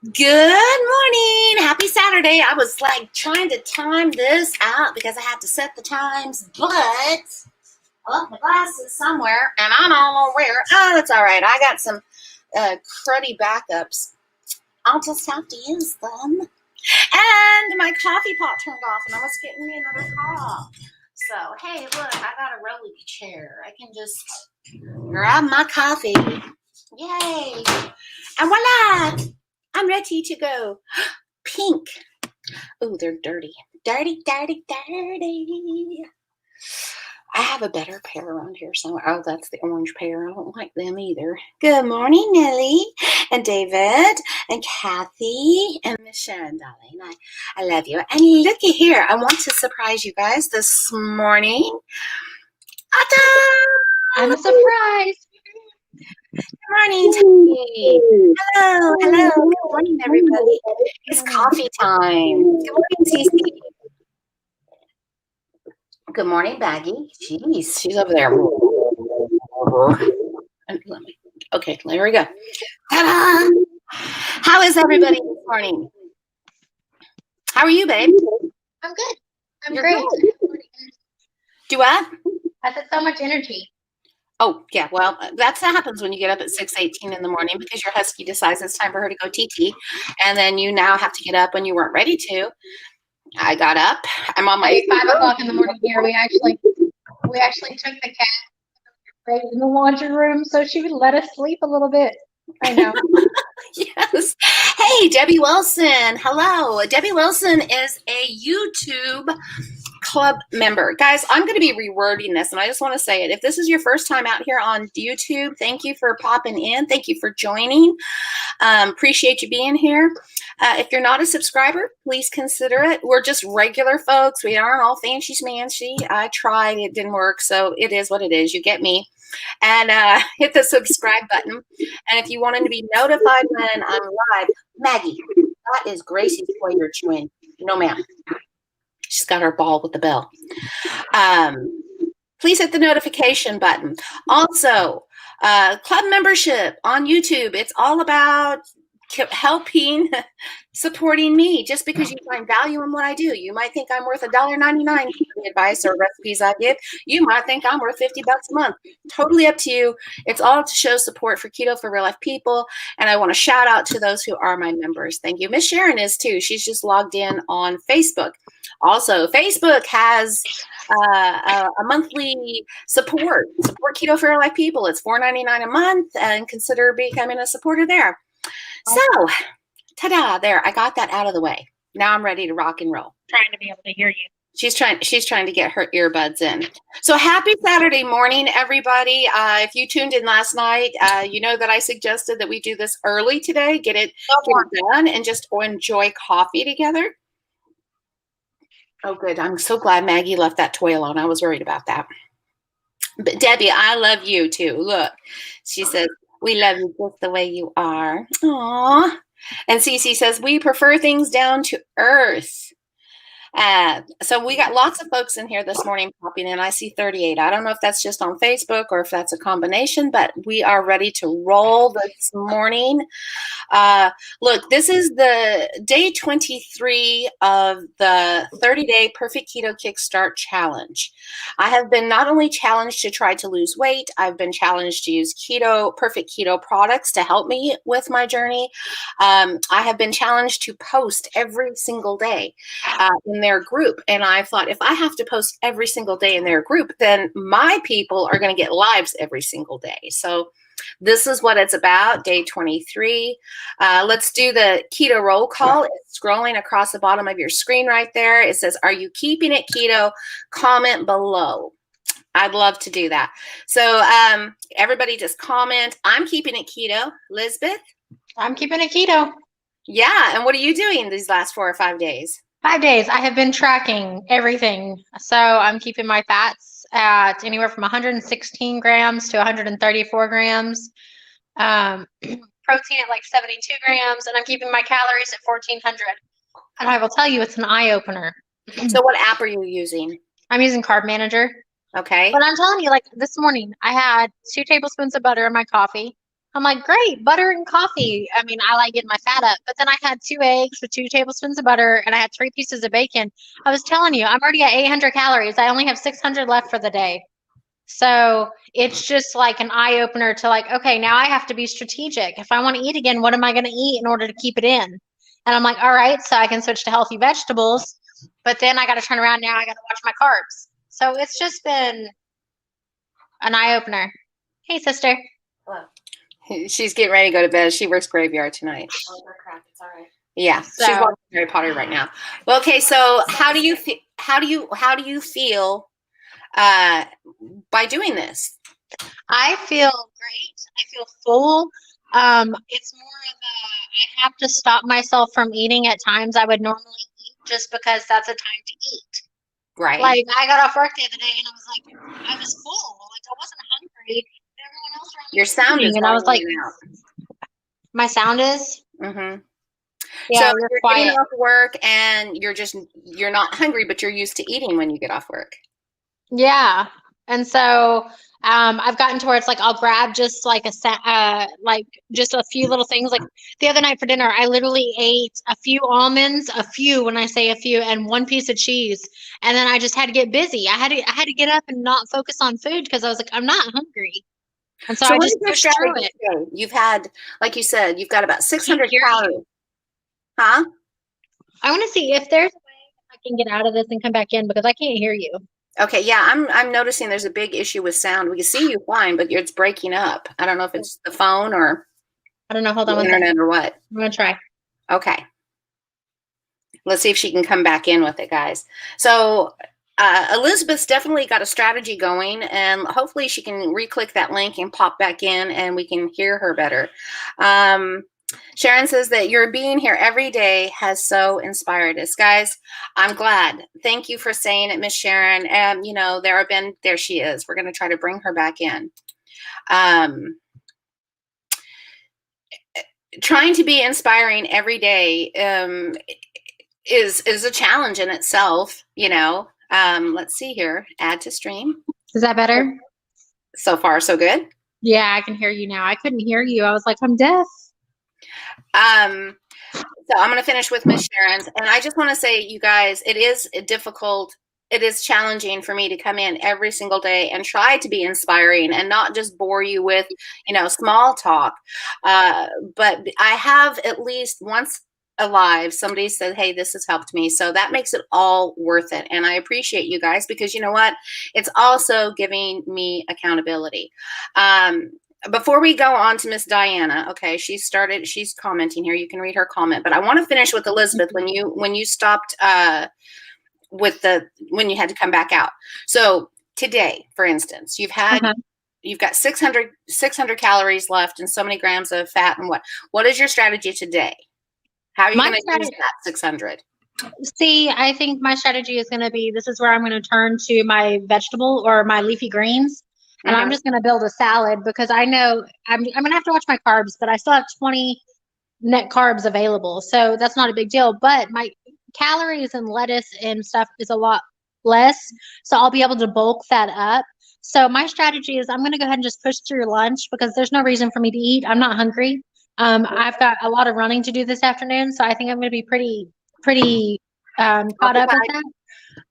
Good morning. Happy Saturday. I was like trying to time this out because I had to set the times, but I left my glasses somewhere and I don't know where. Oh, it's all right. I got some cruddy backups. I'll just have to use them. And my coffee pot turned off and I was getting me another cup. So, hey, look, I got a rolly chair. I can just grab my coffee. Yay. And voila, I'm ready to go. Pink. Oh, they're dirty. Dirty, dirty, dirty. I have a better pair around here somewhere. Oh, that's the orange pair. I don't like them either. Good morning, Nellie and David and Kathy and Miss Sharon, darling. I love you. And looky here. I want to surprise you guys this morning. I'm a surprise. Good morning, Tony. Hello, hello. Good morning, everybody. It's coffee time. Good morning, Cece. Good morning, Baggy. Jeez, she's over there. Okay, there we go. Ta-da! How is everybody this morning? How are you, babe? I'm good. I'm You're great. good. Do what? I said so much energy. Oh, yeah. Well, that's what happens when you get up at 6:18 in the morning because your husky decides it's time for her to go TT. And then you now have to get up when you weren't ready to. I got up. I'm on my 5 o'clock in the morning here. We actually took the cat right in the laundry room so she would let us sleep a little bit. I know. Yes. Hey, Debbie Wilson. Hello. Debbie Wilson is a YouTube Club member. Guys, I'm going to be rewording this, and I just want to say it. If this is your first time out here on YouTube, thank you for popping in. Thank you for joining. Appreciate you being here. If you're not a subscriber, please consider it. We're just regular folks. We aren't all fancy schmancy. I tried. It didn't work, so it is what it is. You get me. And hit the subscribe button. And if you wanted to be notified when I'm live, Maggie, that is Gracie's toy you're chewing. No, ma'am. She's got her ball with the bell. Please hit the notification button. Also, club membership on YouTube. It's all about helping, supporting me. Just because you find value in what I do, you might think I'm worth $1.99 for the advice or recipes I give. You might think I'm worth $50 a month. Totally up to you. It's all to show support for Keto for Real Life people. And I want to shout out to those who are my members. Thank you. Miss Sharon is too. She's just logged in on Facebook. Also, Facebook has a monthly support Keto for Real Life people. It's $4.99 a month, and consider becoming a supporter there. So, ta-da, there, I got that out of the way. Now I'm ready to rock and roll. Trying to be able to hear you. She's trying to get her earbuds in. So happy Saturday morning, everybody. If you tuned in last night, you know that I suggested that we do this early today, get it done, and just enjoy coffee together. Oh, good. I'm so glad Maggie left that toy alone. I was worried about that. But Debbie, I love you too. Look, she says, we love you just the way you are. Aww. And Cece says, we prefer things down to earth. So we got lots of folks in here this morning popping in. I see 38. I don't know if that's just on Facebook or if that's a combination, but we are ready to roll this morning. Look, this is the day 23 of the 30-day Perfect Keto Kickstart Challenge. I have been not only challenged to try to lose weight, I've been challenged to use perfect keto products to help me with my journey. I have been challenged to post every single day in their group. And I thought, if I have to post every single day in their group, then my people are going to get lives every single day. So this is what it's about, day 23. Let's do the keto roll call. It's scrolling across the bottom of your screen right there. It says, are you keeping it keto? Comment below. I'd love to do that. So everybody just comment, I'm keeping it keto. Lisbeth? I'm keeping it keto. Yeah, and what are you doing these last 4 or 5 days? 5 days. I have been tracking everything. So I'm keeping my fats at anywhere from 116 grams to 134 grams. Protein at like 72 grams. And I'm keeping my calories at 1,400. And I will tell you, it's an eye-opener. So what app are you using? I'm using Carb Manager. Okay. But I'm telling you, like this morning, I had 2 tablespoons of butter in my coffee. I'm like, great, butter and coffee. I mean, I like getting my fat up. But then I had 2 eggs with 2 tablespoons of butter and I had 3 pieces of bacon. I was telling you, I'm already at 800 calories. I only have 600 left for the day. So it's just like an eye opener to like, okay, now I have to be strategic. If I want to eat again, what am I going to eat in order to keep it in? And I'm like, all right, so I can switch to healthy vegetables. But then I got to turn around now. I got to watch my carbs. So it's just been an eye opener. Hey, sister. Hello. She's getting ready to go to bed. She works graveyard tonight. Oh, crap. It's all right. Yeah, So, she's watching Harry Potter right now. Well, okay, so how do you feel by doing this? I feel great. I feel full. It's more of a, I have to stop myself from eating at times I would normally eat just because that's a time to eat. Right. Like I got off work the other day and I was like, I was full. Like I wasn't hungry. Everyone else around me Your was sound eating, is and I was like, out. my sound is? Mm-hmm. Yeah, so you're getting quiet. off work and you're not hungry, but you're used to eating when you get off work. Yeah. And so I've gotten to where it's like I'll grab just like like just a few little things. Like the other night for dinner, I literally ate a few almonds, a few when I say a few, and 1 piece of cheese. And then I just had to get busy. I had to get up and not focus on food because I was like, I'm not hungry. And so I what is just your pushed through strategy it. today? You've had, like you said, you've got about 600 Hear calories. you. Huh? I want to see if there's a way I can get out of this and come back in because I can't hear you. Okay, yeah, I'm noticing there's a big issue with sound. We can see you fine, but it's breaking up. I don't know if it's the phone or I don't know. Hold the on one internet second. or what. I'm gonna try. Okay. Let's see if she can come back in with it, guys. So Elizabeth's definitely got a strategy going, and hopefully she can re-click that link and pop back in, and we can hear her better. Sharon says that your being here every day has so inspired us, guys. I'm glad. Thank you for saying it, Miss Sharon. And there she is. We're going to try to bring her back in. Trying to be inspiring every day is a challenge in itself, let's see here. Add to stream. Is that better? So far, so good. Yeah, I can hear you now. I couldn't hear you. I was like, I'm deaf. So I'm going to finish with Miss Sharon's. And I just want to say, you guys, it is difficult. It is challenging for me to come in every single day and try to be inspiring and not just bore you with, small talk. But I have at least once alive, somebody said, hey, this has helped me. So that makes it all worth it. And I appreciate you guys because you know what? It's also giving me accountability. Before we go on to Miss Diana, okay, she's commenting here. You can read her comment, but I want to finish with Elizabeth when you stopped when you had to come back out. So today, for instance, you've got 600 calories left and so many grams of fat and what is your strategy today? How are you going to use that 600? See, I think my strategy is going to be, this is where I'm going to turn to my vegetable or my leafy greens. And I'm just going to build a salad because I know I'm going to have to watch my carbs, but I still have 20 net carbs available. So that's not a big deal. But my calories and lettuce and stuff is a lot less. So I'll be able to bulk that up. So my strategy is I'm going to go ahead and just push through lunch because there's no reason for me to eat. I'm not hungry. I've got a lot of running to do this afternoon. So I think I'm going to be pretty caught up with that.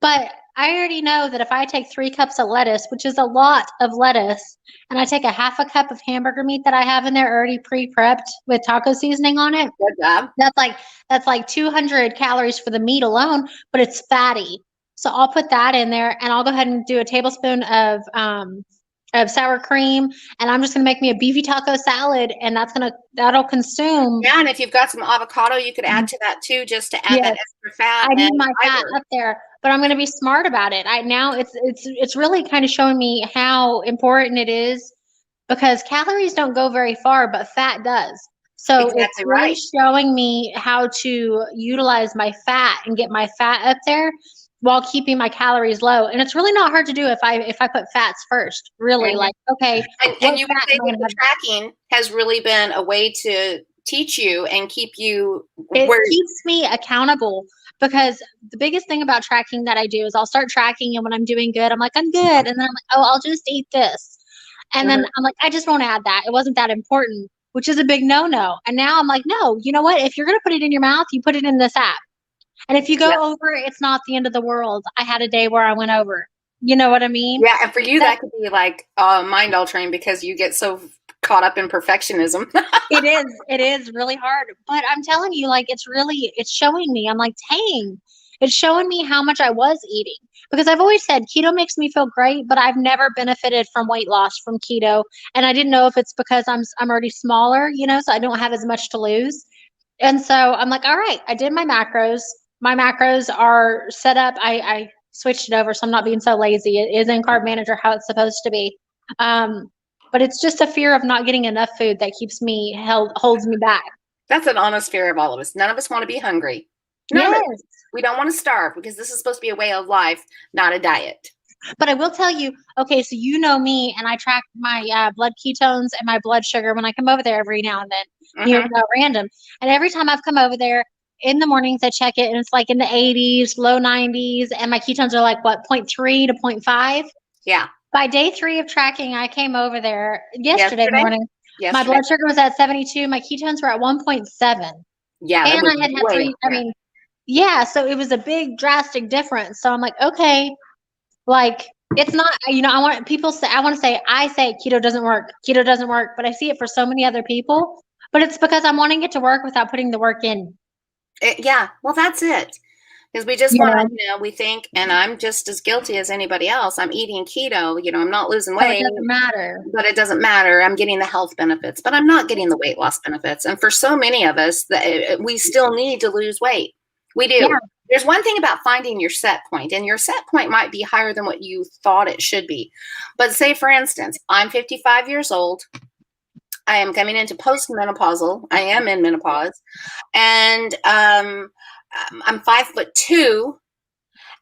But I already know that if I take 3 cups of lettuce, which is a lot of lettuce, and I take a half a cup of hamburger meat that I have in there already pre-prepped with taco seasoning on it, good job. That's like 200 calories for the meat alone, but it's fatty. So I'll put that in there, and I'll go ahead and do a tablespoon of sour cream, and I'm just gonna make me a beefy taco salad, and that'll consume. Yeah, and if you've got some avocado, you could add to that too, just to add that extra fat. I need my fat up there, but I'm gonna be smart about it. It's really kind of showing me how important it is because calories don't go very far, but fat does. So Exactly it's really showing me how to utilize my fat and get my fat up there while keeping my calories low. And it's really not hard to do if I put fats first. Really, like okay, and you would say that the tracking has really been a way to teach you and keep you. It keeps me accountable because the biggest thing about tracking that I do is I'll start tracking, and when I'm doing good, I'm like I'm good, and then I'm like, oh, I'll just eat this. And then I'm like, I just won't add that. It wasn't that important, which is a big no-no. And now I'm like, no, you know what? If you're going to put it in your mouth, you put it in this app. And if you Yeah. go over, it's not the end of the world. I had a day where I went over. You know what I mean? Yeah, and for you, that could be like mind altering because you get so caught up in perfectionism. It is. It is really hard. But I'm telling you, like, it's showing me. I'm like, dang, it's showing me how much I was eating. Because I've always said keto makes me feel great, but I've never benefited from weight loss from keto. And I didn't know if it's because I'm already smaller, so I don't have as much to lose. And so I'm like, all right, I did my macros. My macros are set up. I switched it over, so I'm not being so lazy. It is in Carb Manager how it's supposed to be. But it's just a fear of not getting enough food that keeps me holds me back. That's an honest fear of all of us. None of us want to be hungry. None of us. We don't want to starve because this is supposed to be a way of life, not a diet. But I will tell you, okay, so you know me, and I track my blood ketones and my blood sugar when I come over there every now and then, random. And every time I've come over there in the mornings, I check it, and it's like in the 80s, low 90s, and my ketones are like, what, 0.3 to 0.5? Yeah. By day 3 of tracking, I came over there yesterday morning. My blood sugar was at 72. My ketones were at 1.7. Yeah. And I had 3, yeah, so it was a big drastic difference. So I'm like, okay, like it's not, I want people say, I say keto doesn't work. Keto doesn't work, but I see it for so many other people, but it's because I'm wanting it to work without putting the work in. Yeah. Well, that's it. Because we just want to, we think, and I'm just as guilty as anybody else. I'm eating keto, I'm not losing weight. It doesn't matter. But it doesn't matter. I'm getting the health benefits, but I'm not getting the weight loss benefits. And for so many of us, we still need to lose weight. We do. Yeah. There's one thing about finding your set point, and your set point might be higher than what you thought it should be. But say, for instance, I'm 55 years old. I am coming into postmenopausal. I am in menopause. And I'm 5'2",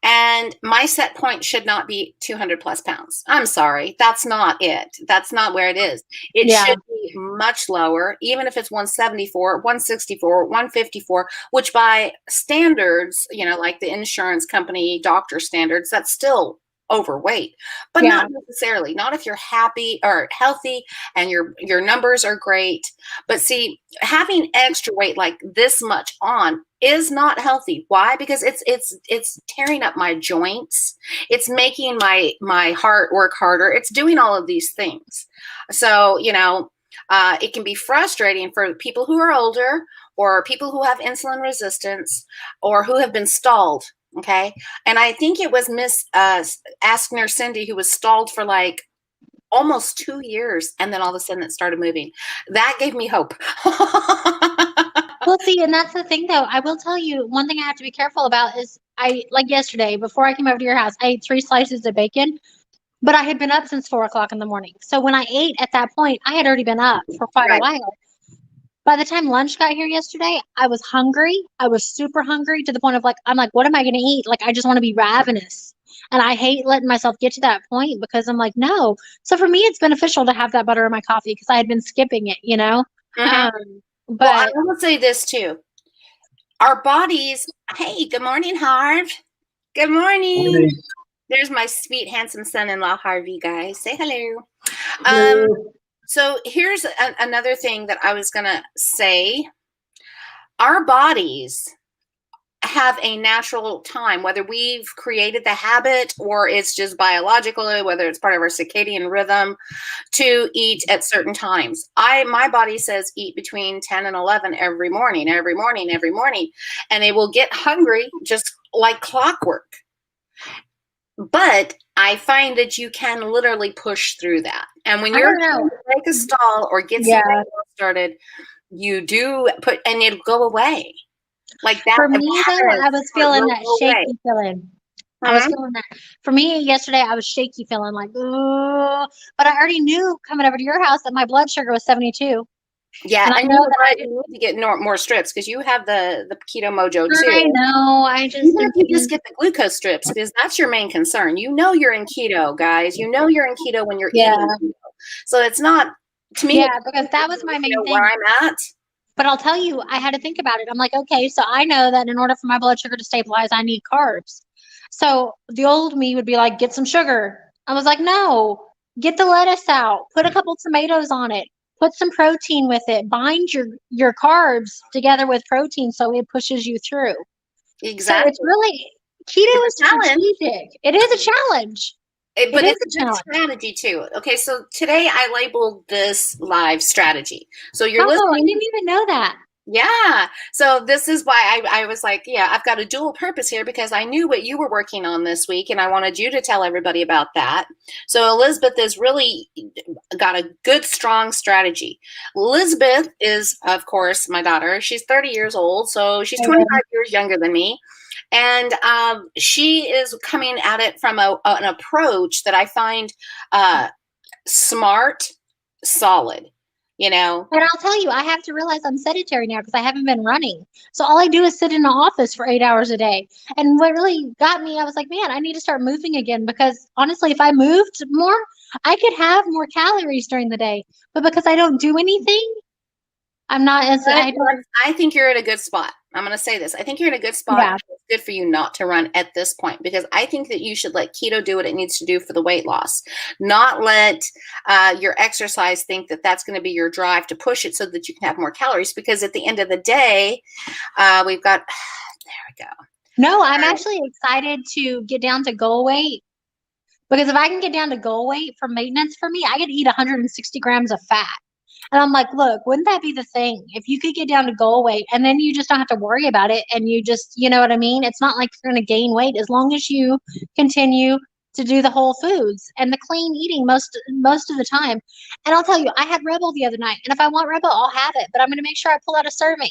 and my set point should not be 200 plus pounds. I'm sorry. That's not it. That's not where it is. It should be much lower, even if it's 174, 164, 154, which by standards, like the insurance company, doctor standards, that's still overweight, but not necessarily. Not if you're happy or healthy and your numbers are great. But see, having extra weight like this much on is not healthy. Why? Because it's tearing up my joints. It's making my heart work harder. It's doing all of these things. So, it can be frustrating for people who are older or people who have insulin resistance or who have been stalled. Okay. And I think it was Miss Askner Cindy who was stalled for like almost 2 years. And then all of a sudden it started moving. That gave me hope. Well, see, and that's the thing, though. I will tell you one thing I have to be careful about is like yesterday, before I came over to your house, I ate 3 slices of bacon, but I had been up since 4 o'clock in the morning. So when I ate at that point, I had already been up for quite a while. By the time lunch got here yesterday, I was hungry. I was super hungry to the point of I'm like, what am I going to eat? Like, I just want to be ravenous. And I hate letting myself get to that point because I'm like, no. So for me, it's beneficial to have that butter in my coffee because I had been skipping it, Mm-hmm. But I will say this too. Our bodies, hey, good morning, Harv. Good morning. There's my sweet, handsome son-in-law, Harvey, guys. Say hello. So here's another thing that I was going to say. Our bodies have a natural time, whether we've created the habit or it's just biologically, whether it's part of our circadian rhythm, to eat at certain times. My body says eat between 10 and 11 every morning, and it will get hungry just like clockwork. But I find that you can literally push through that. And when you're trying to break a stall or get something started, you do put, and it'll go away. Like that. For me, though, I was feeling that shaky feeling. I was feeling that. For me, yesterday, I was shaky feeling like, oh, but I already knew coming over to your house that my blood sugar was 72. Yeah, and I know that you need to get more strips because you have the Keto Mojo too. I know. Even if you just get the glucose strips, because that's your main concern. You're in keto, guys. You're in keto when you're eating keto. So it's not, to me. Yeah, because that was my main thing. Where I'm at. But I'll tell you, I had to think about it. I'm like, okay, so I know that in order for my blood sugar to stabilize, I need carbs. So the old me would be like, get some sugar. I was like, no, Get the lettuce out, put a couple tomatoes on it, put some protein with it, bind your carbs together with protein so it pushes you through. So it's Exactly. really keto It's is a challenge. strategic. It is a challenge. It But is it's a a good challenge. strategy too. Okay, so today I labeled this live strategy. So you're Oh, I listening. didn't even know that. Yeah. So this is why I was like, yeah, I've got a dual purpose here because I knew what you were working on this week and I wanted you to tell everybody about that. So Elizabeth has really got a good, strong strategy. Elizabeth is, of course, my daughter. She's 30 years old, so she's 25 years younger than me. And she is coming at it from an approach that I find smart, solid, you know. And I'll tell you, I have to realize I'm sedentary now because I haven't been running. So all I do is sit in the office for 8 hours a day. And what really got me, I was like, man, I need to start moving again because honestly, if I moved more, I could have more calories during the day. But because I don't do anything, I'm not as, But I don't, I think you're in a good spot. I'm going to say this. I think you're in a good spot. yeah. It's good for you not to run at this point because I think that you should let keto do what it needs to do for the weight loss, not let your exercise think that that's going to be your drive to push it so that you can have more calories. Because at the end of the day, we've got, there we go. No, I'm actually excited to get down to goal weight because if I can get down to goal weight for maintenance for me, I could eat 160 grams of fat. And I'm like, look, wouldn't that be the thing? If you could get down to goal weight and then you just don't have to worry about it and you just, you know what I mean? It's not like you're going to gain weight as long as you continue to do the whole foods and the clean eating most of the time. And I'll tell you, I had Rebel the other night, and if I want Rebel, I'll have it, but I'm going to make sure I pull out a serving.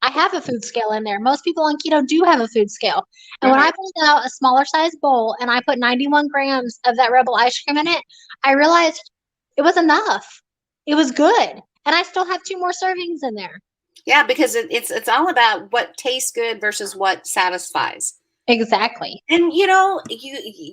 I have a food scale in there. Most people on keto do have a food scale. And when Mhm. I pulled out a smaller size bowl and I put 91 grams of that Rebel ice cream in it, I realized it was enough. It was good. And I still have two more servings in there. Yeah, because it's all about what tastes good versus what satisfies. Exactly. And you know, you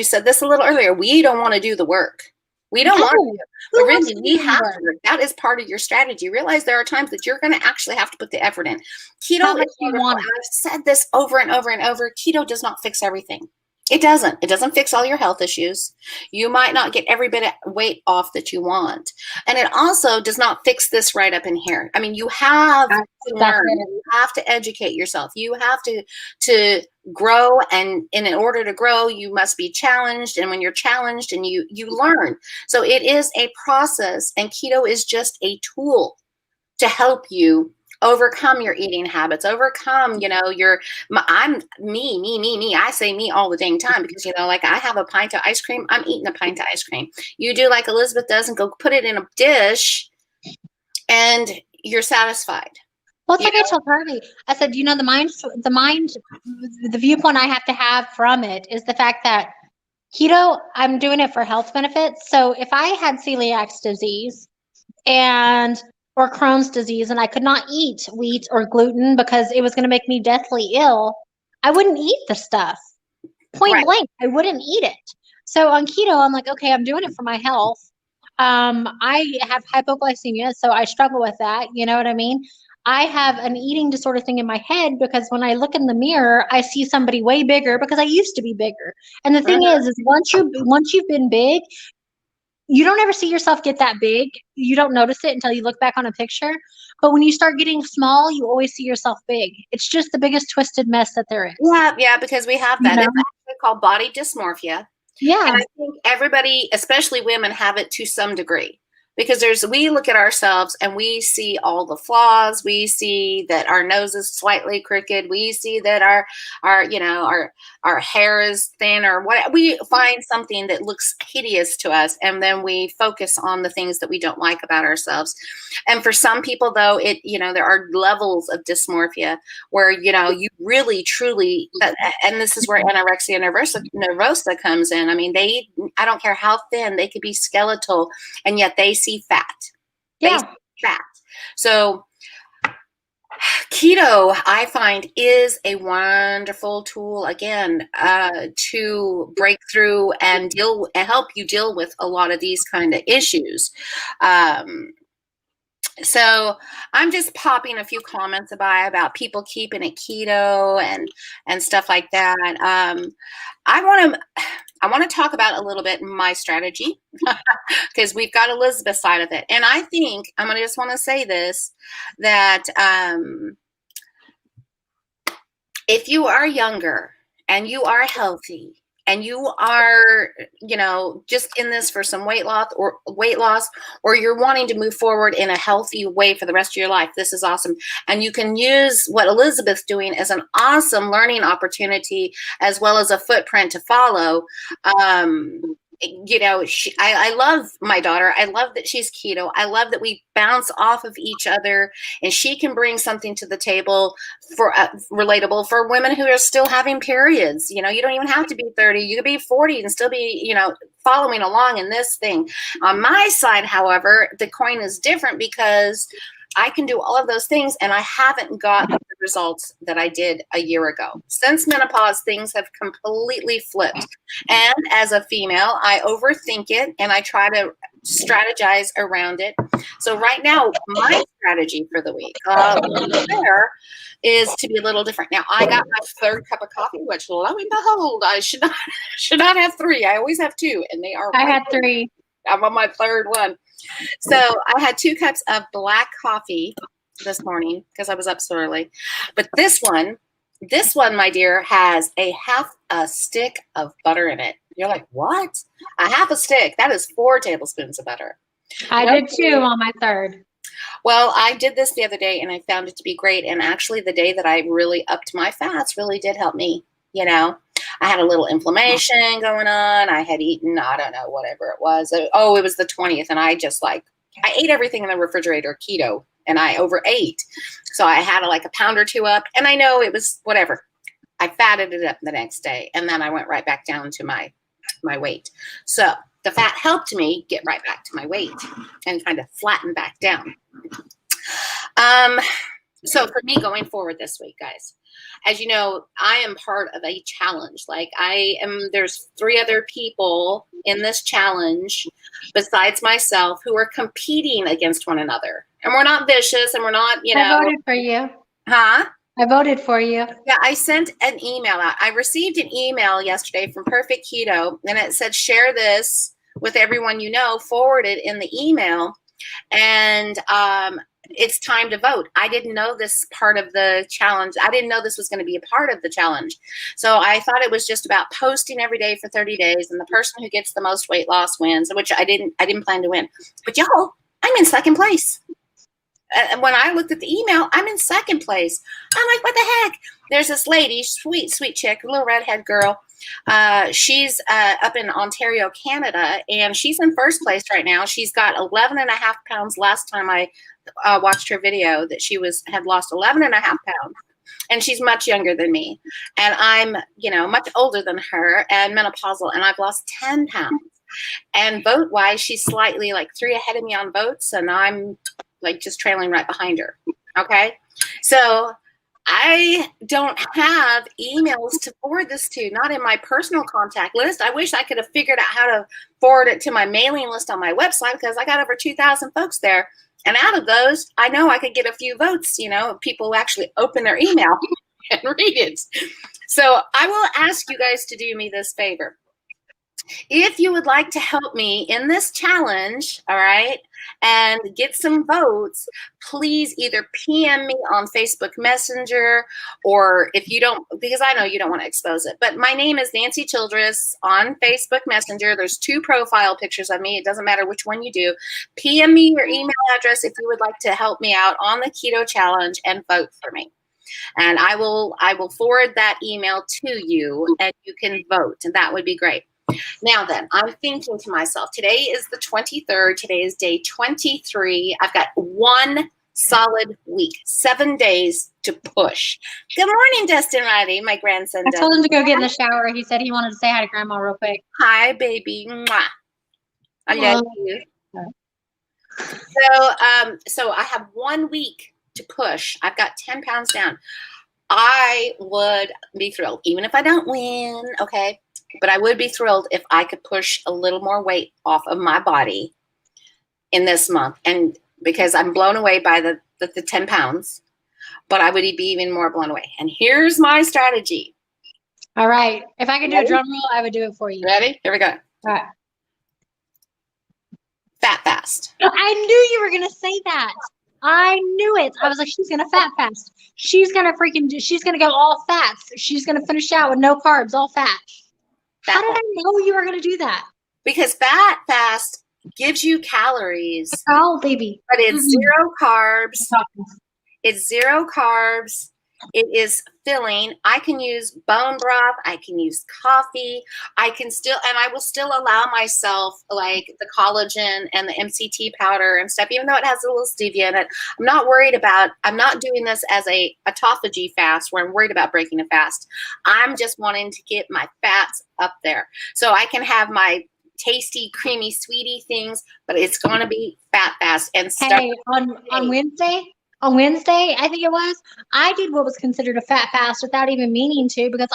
said this a little earlier. We don't want to do the work. We don't want No. to, but Who wants really, to we do any have to work? work. That is part of your strategy. Realize there are times that you're going to actually have to put the effort in. How Keto much is do you wonderful, want and it? I've said this over and over and over. Keto does not fix everything. It doesn't. It doesn't fix all your health issues. You might not get every bit of weight off that you want, and it also does not fix this right up in here. I mean, you have to That's learn. it. You have to educate yourself. You have to grow, and in order to grow you must be challenged, and when you're challenged and you learn. So it is a process, and keto is just a tool to help you overcome your eating habits, overcome, I'm me, I say me all the dang time because like I have a pint of ice cream, I'm eating a pint of ice cream. You do like Elizabeth does and go put it in a dish and you're satisfied. Well, it's you like I told Harvey. I said, the viewpoint I have to have from it is the fact that keto, I'm doing it for health benefits. So if I had celiac disease and or Crohn's disease and I could not eat wheat or gluten because it was going to make me deathly ill, I wouldn't eat the stuff. Point Right. blank, I wouldn't eat it. So on keto, I'm like, okay, I'm doing it for my health. I have hypoglycemia, so I struggle with that. You know what I mean? I have an eating disorder thing in my head because when I look in the mirror, I see somebody way bigger because I used to be bigger. And the thing Mhm. is once you've been big, you don't ever see yourself get that big. You don't notice it until you look back on a picture. But when you start getting small, you always see yourself big. It's just the biggest twisted mess that there is. Yeah, because we have You that. know? It's actually called body dysmorphia. And Yeah. I think everybody, especially women, have it to some degree because we look at ourselves and we see all the flaws. We see that our nose is slightly crooked. We see that our hair is thin or what. We find something that looks hideous to us, and then we focus on the things that we don't like about ourselves. And for some people, though, there are levels of dysmorphia where you really truly and this is where anorexia nervosa comes in. I mean, I don't care how thin they could be, skeletal, and yet they see fat. They see Yeah. fat. So keto, I find, is a wonderful tool again to break through and help you deal with a lot of these kind of issues. So I'm just popping a few comments about people keeping it keto and stuff like that. I want to I want to talk about a little bit my strategy because we've got Elizabeth's side of it, and I think I'm gonna just want to say this that if you are younger and you are healthy and you are, just in this for some weight loss, or you're wanting to move forward in a healthy way for the rest of your life, this is awesome. And you can use what Elizabeth's doing as an awesome learning opportunity as well as a footprint to follow. I love my daughter. I love that she's keto. I love that we bounce off of each other and she can bring something to the table for relatable for women who are still having periods. You don't even have to be 30. You could be 40 and still be, following along in this thing. On my side, however, the coin is different because I can do all of those things and I haven't got the results that I did a year ago. Since menopause, things have completely flipped. And as a female, I overthink it and I try to strategize around it. So right now, my strategy for the week is to be a little different. Now, I got my third cup of coffee, which lo and behold, I should not have three. I always have two, and they are. I had three. I'm on my third one. So I had 2 cups of black coffee this morning because I was up so early. But this one, my dear, has a half a stick of butter in it. You're like, what? A half a stick? That is 4 tablespoons of butter. I did too on my third. Well, I did this the other day and I found it to be great. And actually, the day that I really upped my fats really did help me. I had a little inflammation going on. I had eaten, I don't know, whatever it was. Oh, it was the 20th. And I ate everything in the refrigerator keto and I overate. So I had a pound or 2 up. And I know it was whatever. I fatted it up the next day. And then I went right back down to my weight. So the fat helped me get right back to my weight and kind of flatten back down. So for me going forward this week, guys, as you know, I am part of a challenge. There's 3 other people in this challenge besides myself who are competing against one another. And we're not vicious and we're not, I voted for you. Huh? I voted for you. Yeah, I sent an email out. I received an email yesterday from Perfect Keto, and it said, share this with everyone you know, forward it in the email. And it's time to vote. I didn't know this part of the challenge. I didn't know this was going to be a part of the challenge. So I thought it was just about posting every day for 30 days, and the person who gets the most weight loss wins, which I didn't plan to win. But y'all, I'm in second place. When I looked at the email, I'm in second place. I'm like, what the heck? There's this lady, sweet chick, little redhead girl. She's up in Ontario, Canada, and she's in first place right now. She's got 11 and a half pounds. Last time I watched her video, that she had lost 11 and a half pounds. And she's much younger than me. And I'm, much older than her and menopausal, and I've lost 10 pounds. And vote-wise, she's slightly 3 ahead of me on votes, and I'm just trailing right behind her. Okay. So I don't have emails to forward this to, not in my personal contact list. I wish I could have figured out how to forward it to my mailing list on my website because I got over 2,000 folks there. And out of those, I know I could get a few votes, people who actually open their email and read it. So I will ask you guys to do me this favor. If you would like to help me in this challenge, all right, and get some votes, please either PM me on Facebook Messenger, or if you don't, because I know you don't want to expose it, but my name is Nancy Childress on Facebook Messenger. There's 2 profile pictures of me. It doesn't matter which one you do. PM me your email address if you would like to help me out on the keto challenge and vote for me. And I will forward that email to you and you can vote, and that would be great. Now then, I'm thinking to myself, today is the 23rd. Today is day 23. I've got 1 solid week, 7 days to push. Good morning, Dustin Riley, my grandson. I told him to go get in the shower. He said he wanted to say hi to Grandma real quick. Hi, baby. Mwah. I love you. So I have 1 week to push. I've got 10 pounds down. I would be thrilled, even if I don't win, okay? But I would be thrilled if I could push a little more weight off of my body in this month. And because I'm blown away by the 10 pounds, but I would be even more blown away. And here's my strategy. All right. If I could do a Ready? drum roll, I would do it for you. Ready? Here we go. All right. Fat fast. I knew you were going to say that. I knew it. I was like, she's going to fat fast. She's going to go all fats. She's going to finish out with no carbs, all fat. How did I know you were going to do that? Because fat fast gives you calories. Oh, baby. But it's zero carbs. It's zero carbs. It is filling. I can use bone broth. I can use coffee. I will still allow myself like the collagen and the MCT powder and stuff, even though it has a little stevia in it. I'm not doing this as a autophagy fast where I'm worried about breaking a fast. I'm just wanting to get my fats up there so I can have my tasty, creamy, sweetie things, but it's going to be fat fast. And hey, on Wednesday, I think it was, I did what was considered a fat fast without even meaning to, because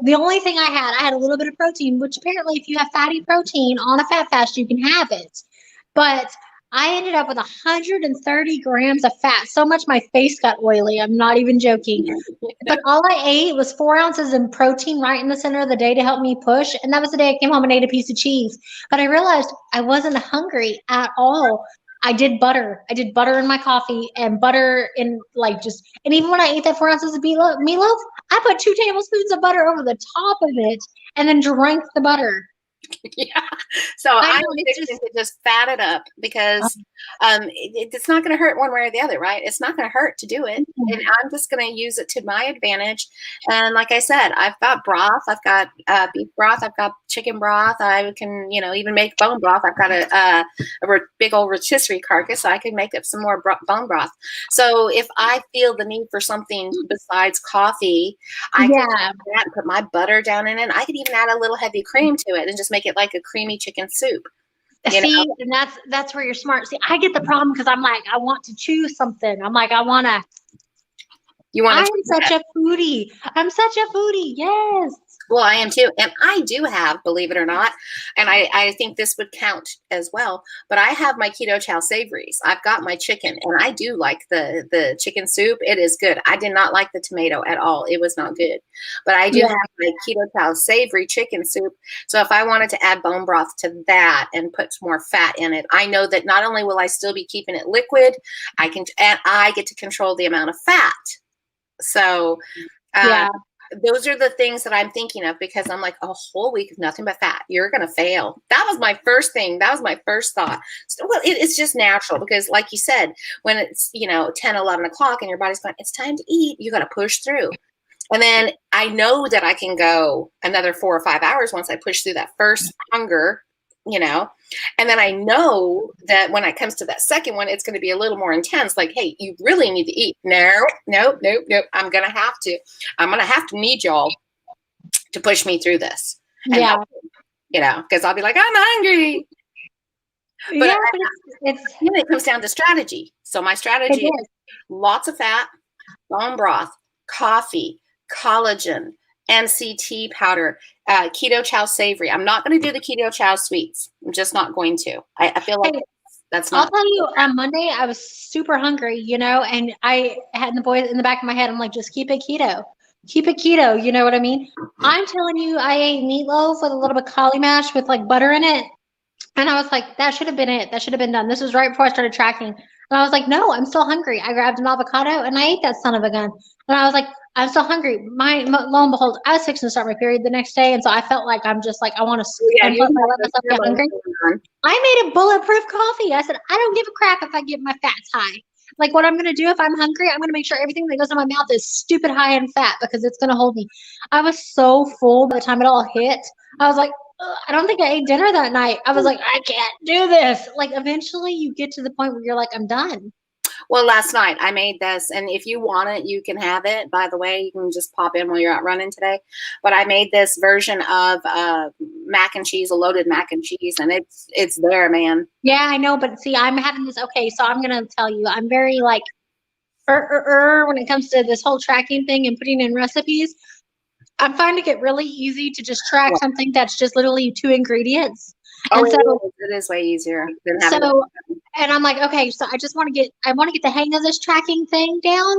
the only thing I had a little bit of protein, which apparently if you have fatty protein on a fat fast, you can have it. But I ended up with 130 grams of fat. So much my face got oily. I'm not even joking. But all I ate was 4 ounces of protein right in the center of the day to help me push. And that was the day I came home and ate a piece of cheese. But I realized I wasn't hungry at all. I did butter. I did butter in my coffee and butter in and even when I ate that 4 ounces of meatloaf, I put 2 tablespoons of butter over the top of it and then drank the butter. Yeah. So I'm just fat it up because it's not going to hurt one way or the other, right? It's not going to hurt to do it. Mm-hmm. And I'm just going to use it to my advantage. And like I said, I've got broth. I've got beef broth. I've got chicken broth. I can, even make bone broth. I've got a big old rotisserie carcass. So I can make up some more bone broth. So if I feel the need for something besides coffee, I can add that and put my butter down in it. I could even add a little heavy cream to it and just make it like a creamy chicken soup. See, and that's where you're smart. See, I get the problem because I'm like, I want to choose something. I'm like, I'm such a foodie. I'm such a foodie. Yes. Well, I am too. And I do have, believe it or not, and I think this would count as well, but I have my Keto Chow savories. I've got my chicken, and I do like the chicken soup. It is good. I did not like the tomato at all. It was not good. But I do have my Keto Chow savory chicken soup. So if I wanted to add bone broth to that and put some more fat in it, I know that not only will I still be keeping it liquid, and I get to control the amount of fat. So those are the things that I'm thinking of because I'm like, a whole week of nothing but fat. You're going to fail. That was my first thing. That was my first thought. So, well, it's just natural because like you said, when it's, 10, 11 o'clock and your body's going, it's time to eat, you got to push through. And then I know that I can go another 4 or 5 hours once I push through that first hunger, and then I know that when it comes to that second one, it's going to be a little more intense. Like, hey, you really need to eat. No. I'm going to have to need y'all to push me through this. And because I'll be like, I'm hungry. But it comes down to strategy. So my strategy is lots of fat, bone broth, coffee, collagen, MCT powder, Keto Chow savory. I'm not going to do the Keto Chow sweets. I'm just not going to. I feel like that's not. I'll tell you, on Monday, I was super hungry, and I had the boys in the back of my head. I'm like, just keep it keto. Keep it keto. You know what I mean? I'm telling you, I ate meatloaf with a little bit of cauli mash with like butter in it. And I was like, that should have been it. That should have been done. This was right before I started tracking. And I was like, no, I'm still hungry. I grabbed an avocado and I ate that son of a gun. And I was like, I'm still hungry. Lo and behold, I was fixing to start my period the next day. And so I felt like I'm just like, I want to let myself get hungry. I made a bulletproof coffee. I said, I don't give a crap if I get my fats high. Like what I'm going to do if I'm hungry, I'm going to make sure everything that goes in my mouth is stupid high in fat because it's going to hold me. I was so full by the time it all hit. I was like, I don't think I ate dinner that night. I was like, I can't do this. Like eventually you get to the point where you're like, I'm done. Well, last night I made this, and if you want it, you can have it. By the way, you can just pop in while you're out running today. But I made this version of mac and cheese, a loaded mac and cheese, and it's there, man. Yeah, I know, but see, I'm having this. Okay, so I'm gonna tell you, I'm very like, when it comes to this whole tracking thing and putting in recipes. I'm finding it really easy to just track something that's just literally 2 ingredients. Oh, And so, it is way easier than having. and I'm like, okay, so I want to get the hang of this tracking thing down.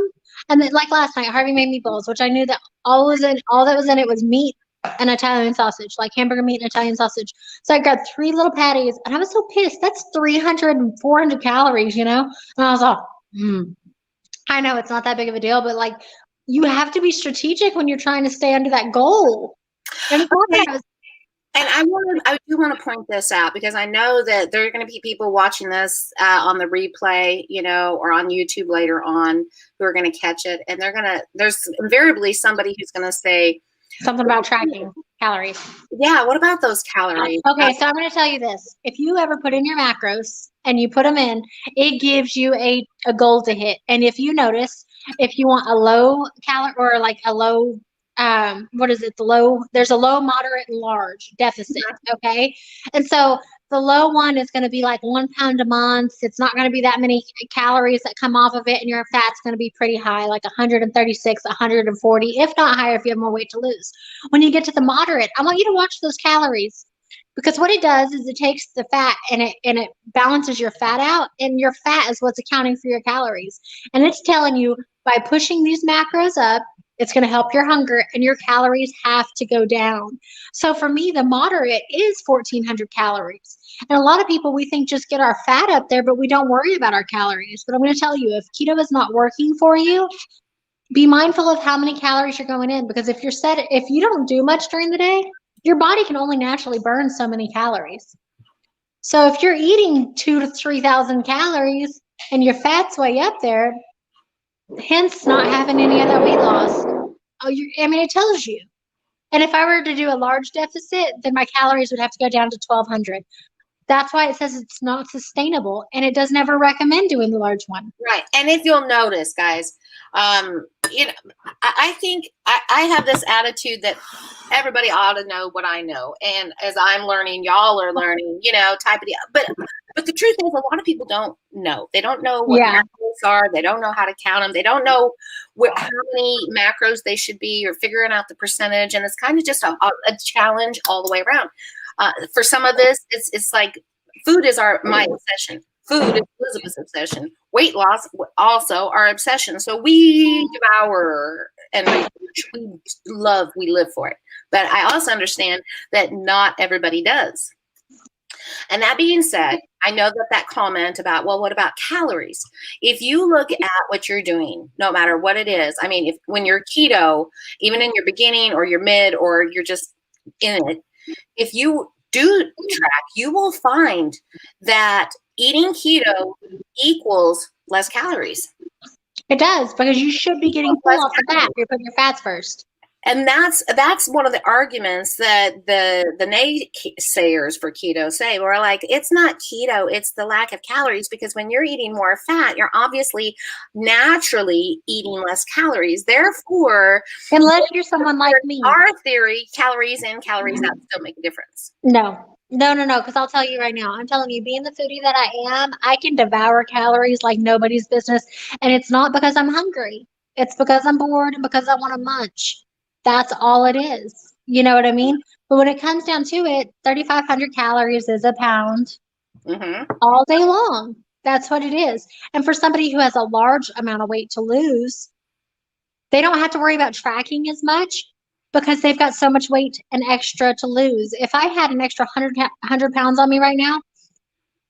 And then, like last night, Harvey made meatballs, which I knew that all that was in it was meat and Italian sausage, like hamburger meat and Italian sausage. So I grabbed 3 little patties, and I was so pissed. That's 300 and 400 calories, you know? And I was like, I know it's not that big of a deal, but like, you have to be strategic when you're trying to stay under that goal. And I do want to point this out because I know that there are going to be people watching this on the replay, you know, or on YouTube later on who are going to catch it. And there's invariably somebody who's going to say something about tracking calories. Yeah. What about those calories? Okay. So I'm going to tell you this. If you ever put in your macros and you put them in, it gives you a goal to hit. And if you notice, if you want a low calorie or like a low what is it, there's a low, moderate, and large deficit. Okay. And so the low one is going to be like 1 pound a month. It's not going to be that many calories that come off of it, and your fat's going to be pretty high, like 136, 140, if not higher if you have more weight to lose. When you get to the moderate, I want you to watch those calories, because what it does is it takes the fat and it balances your fat out, and your fat is what's accounting for your calories. And it's telling you, by pushing these macros up, it's going to help your hunger, and your calories have to go down. So for me, the moderate is 1,400 calories. And a lot of people, we think just get our fat up there, but we don't worry about our calories. But I'm going to tell you, if keto is not working for you, be mindful of how many calories you're going in, because if you don't do much during the day, your body can only naturally burn so many calories. So if you're eating 2,000 to 3,000 calories and your fat's way up there, hence not having any of that weight loss. It tells you. And if I were to do a large deficit, then my calories would have to go down to 1,200. That's why it says it's not sustainable, and it doesn't ever recommend doing the large one. Right. And if you'll notice, guys, you know, I think I have this attitude that everybody ought to know what I know. And as I'm learning, y'all are learning, you know, type of deal. But the truth is, a lot of people don't know. They don't know what macros are. They don't know how to count them. They don't know how many macros they should be, or figuring out the percentage. And it's kind of just a challenge all the way around. For some of this, it's like food is my obsession. Food is Elizabeth's obsession. Weight loss also our obsession. So we devour and we live for it. But I also understand that not everybody does. And that being said, I know that comment about, well, what about calories? If you look at what you're doing, no matter what it is, I mean, when you're keto, even in your beginning or your mid, or you're just in it, if you do track, you will find that eating keto equals less calories. It does, because you should be getting full off the fat. You're putting your fats first. And that's one of the arguments that the naysayers for keto say. We're like, it's not keto, it's the lack of calories, because when you're eating more fat, you're obviously naturally eating less calories. Therefore, unless you're someone like me, our theory, calories in, calories out still make a difference. No, because I'll tell you right now, I'm telling you, being the foodie that I am, I can devour calories like nobody's business. And it's not because I'm hungry. It's because I'm bored and because I want to munch. That's all it is. You know what I mean? But when it comes down to it, 3,500 calories is a pound all day long. That's what it is. And for somebody who has a large amount of weight to lose, they don't have to worry about tracking as much, because they've got so much weight and extra to lose. If I had an extra 100 pounds on me right now,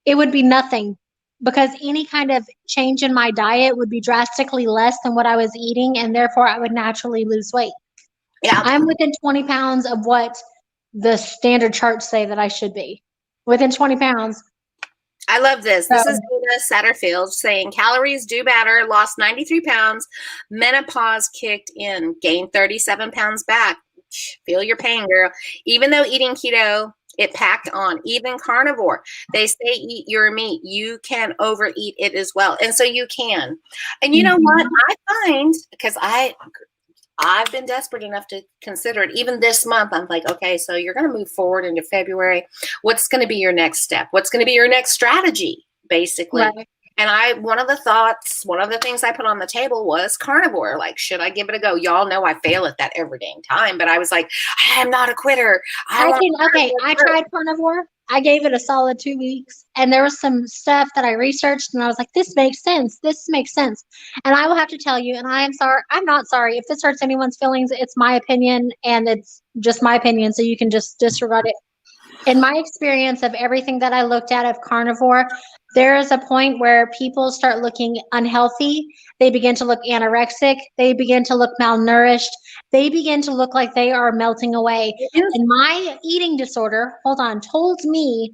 it would be nothing, because any kind of change in my diet would be drastically less than what I was eating, and therefore I would naturally lose weight. Yeah, I'm within 20 pounds of what the standard charts say that I should be. Within 20 pounds. I love this. This is Dana Satterfield saying calories do matter. Lost 93 pounds. Menopause kicked in. Gained 37 pounds back. Feel your pain, girl. Even though eating keto, it packed on. Even carnivore, they say eat your meat. You can overeat it as well. And so you can. And you know what? I find, because I've been desperate enough to consider it. Even this month, I'm like, okay, so you're going to move forward into February. What's going to be your next step? What's going to be your next strategy, basically? Right. And one of the things I put on the table was carnivore. Like, should I give it a go? Y'all know I fail at that every dang time, but I was like, I am not a quitter. I tried carnivore. I gave it a solid 2 weeks, and there was some stuff that I researched, and I was like, this makes sense. This makes sense. And I will have to tell you, and I am sorry, I'm not sorry. If this hurts anyone's feelings, it's my opinion, and it's just my opinion, so you can just disregard it. In my experience of everything that I looked at of carnivore, there is a point where people start looking unhealthy. They begin to look anorexic. They begin to look malnourished. They begin to look like they are melting away. And my eating disorder, hold on, told me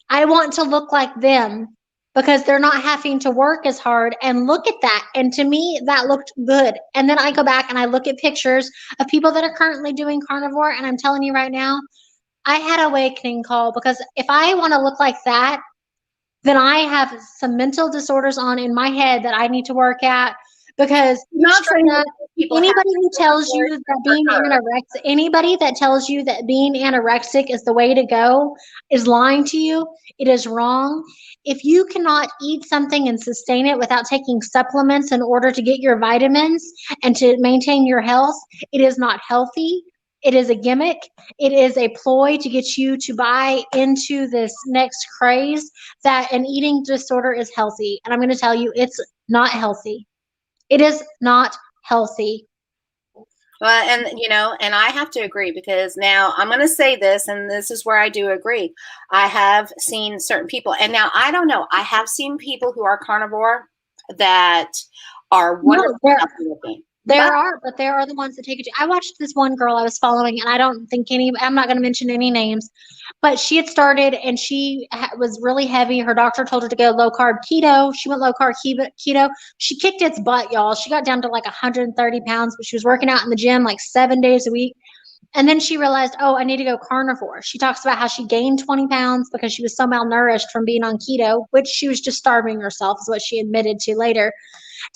I want to look like them because they're not having to work as hard. And look at that. And to me, that looked good. And then I go back and I look at pictures of people that are currently doing carnivore. And I'm telling you right now, I had an awakening call because if I want to look like that, then I have some mental disorders on in my head that I need to work at because Not straight up, people anybody who tells you that being anorexic, anybody that tells you that being anorexic is the way to go is lying to you. It is wrong. If you cannot eat something and sustain it without taking supplements in order to get your vitamins and to maintain your health, it is not healthy. It is a gimmick. It is a ploy to get you to buy into this next craze that an eating disorder is healthy. And I'm going to tell you, it's not healthy. It is not healthy. Well, and I have to agree because now I'm going to say this, and this is where I do agree. I have seen certain people, and now I don't know. I have seen people who are carnivore that are wonderful healthy looking. But there are the ones that take it. I watched this one girl I was following, and I don't think I'm not going to mention any names, but she had started and she was really heavy. Her doctor told her to go low carb keto. She went low carb keto. She kicked its butt, y'all. She got down to like 130 pounds, but she was working out in the gym like 7 days a week. And then she realized, oh, I need to go carnivore. She talks about how she gained 20 pounds because she was so malnourished from being on keto, which she was just starving herself, is what she admitted to later.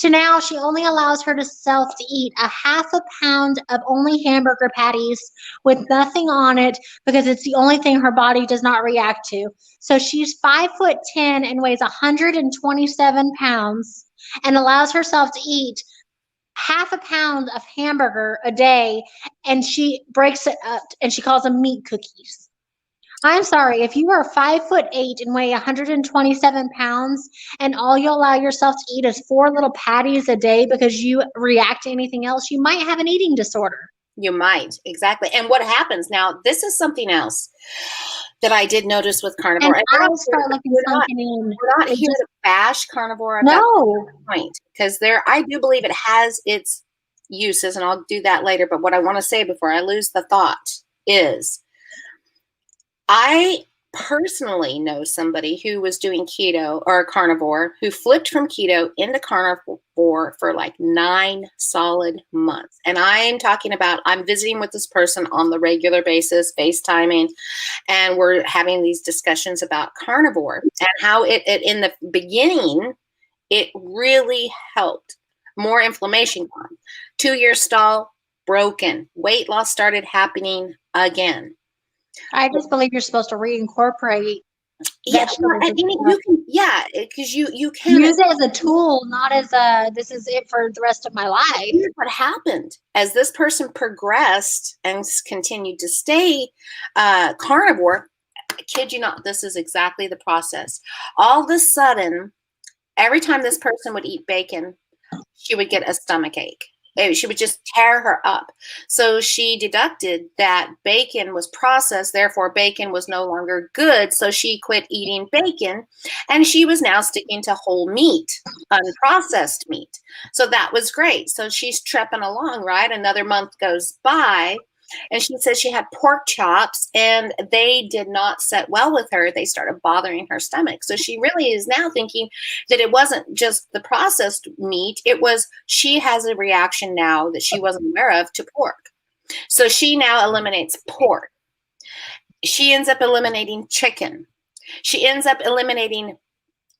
To now, she only allows herself to eat a half a pound of only hamburger patties with nothing on it because it's the only thing her body does not react to. So she's 5'10" and weighs 127 pounds and allows herself to eat half a pound of hamburger a day, and she breaks it up and she calls them meat cookies. I'm sorry, if you are 5'8" and weigh 127 pounds and all you allow yourself to eat is 4 little patties a day because you react to anything else, you might have an eating disorder. You might, exactly. And what happens now, this is something else that I did notice with carnivore. And I will start looking something in. We're not here to bash carnivore at No. that point because I do believe it has its uses, and I'll do that later. But what I want to say before I lose the thought is I personally know somebody who was doing keto or carnivore who flipped from keto into carnivore for like 9 solid months. And I'm talking about, I'm visiting with this person on the regular basis, FaceTiming, and we're having these discussions about carnivore and how it in the beginning, it really helped. More inflammation gone. 2-year stall, broken. Weight loss started happening again. I just believe you're supposed to reincorporate. Yeah, because you can use it as a tool, not as this is it for the rest of my life. Here's what happened as this person progressed and continued to stay carnivore. I kid you not, this is exactly the process. All of a sudden, every time this person would eat bacon, she would get a stomach ache. She would just tear her up. So she deducted that bacon was processed, therefore bacon was no longer good. So she quit eating bacon and she was now sticking to whole meat, unprocessed meat. So that was great. So she's trepping along, right? Another month goes by. And she says she had pork chops and they did not set well with her. They started bothering her stomach. So she really is now thinking that it wasn't just the processed meat. It was she has a reaction now that she wasn't aware of to pork. So she now eliminates pork. She ends up eliminating chicken. She ends up eliminating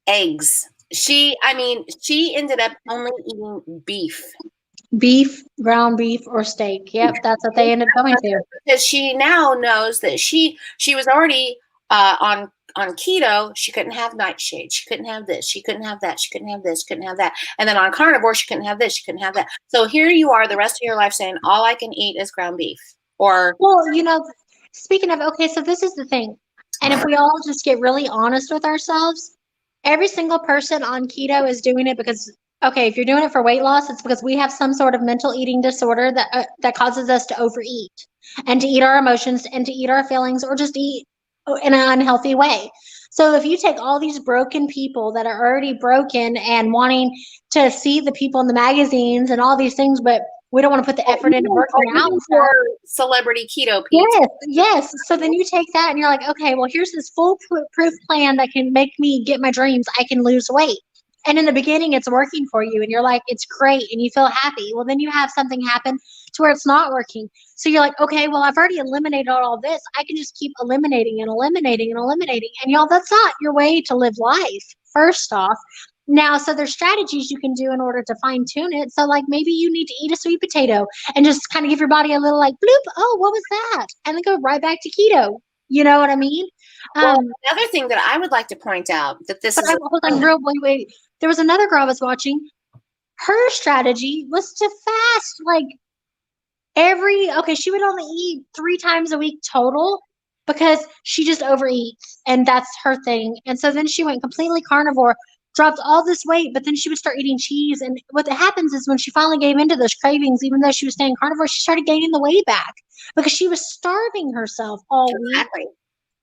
eggs. She ended up only eating beef. Beef, ground beef, or steak. Yep, that's what they ended up going to. Because she now knows that she was already on keto. She couldn't have nightshade. She couldn't have this. She couldn't have that. She couldn't have this. Couldn't have that. And then on carnivore, she couldn't have this. She couldn't have that. So here you are, the rest of your life saying all I can eat is ground beef. Or well, speaking of, okay, so this is the thing. And if we all just get really honest with ourselves, every single person on keto is doing it because, okay, if you're doing it for weight loss, it's because we have some sort of mental eating disorder that causes us to overeat and to eat our emotions and to eat our feelings or just eat in an unhealthy way. So if you take all these broken people that are already broken and wanting to see the people in the magazines and all these things, but we don't want to put the effort into Or working out even and stuff. for celebrity keto pizza. Yes, yes. So then you take that and you're like, okay, well, here's this foolproof plan that can make me get my dreams. I can lose weight. And in the beginning, it's working for you, and you're like, it's great, and you feel happy. Well, then you have something happen to where it's not working. So you're like, okay, well, I've already eliminated all this. I can just keep eliminating and eliminating and eliminating. And y'all, that's not your way to live life, first off. Now, so there's strategies you can do in order to fine tune it. So, like, maybe you need to eat a sweet potato and just kind of give your body a little like bloop, oh, what was that? And then go right back to keto. You know what I mean? Well, Um, another thing that I would like to point out that this but is hold on, real wait. There was another girl I was watching. Her strategy was to fast like okay, she would only eat 3 times a week total because she just overeats and that's her thing. And so then she went completely carnivore, dropped all this weight, but then she would start eating cheese. And what happens is when she finally gave into those cravings, even though she was staying carnivore, she started gaining the weight back because she was starving herself all week. exactly.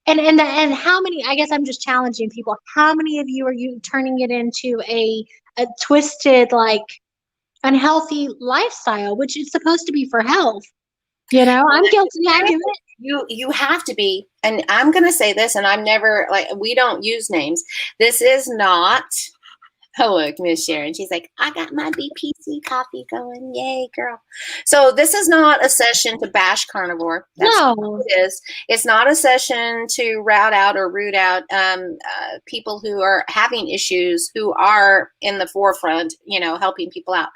And how many? I guess I'm just challenging people. How many of you are you turning it into a twisted like unhealthy lifestyle, which is supposed to be for health? You know, I'm guilty. I do it. You have to be, and I'm going to say this, and I'm never like, we don't use names. This is not. Oh, look, Miss Sharon. She's like, I got my BPC coffee going. Yay, girl. So this is not a session to bash carnivore. That's not No, what it is. It's not a session to root out people who are having issues, who are in the forefront, helping people out.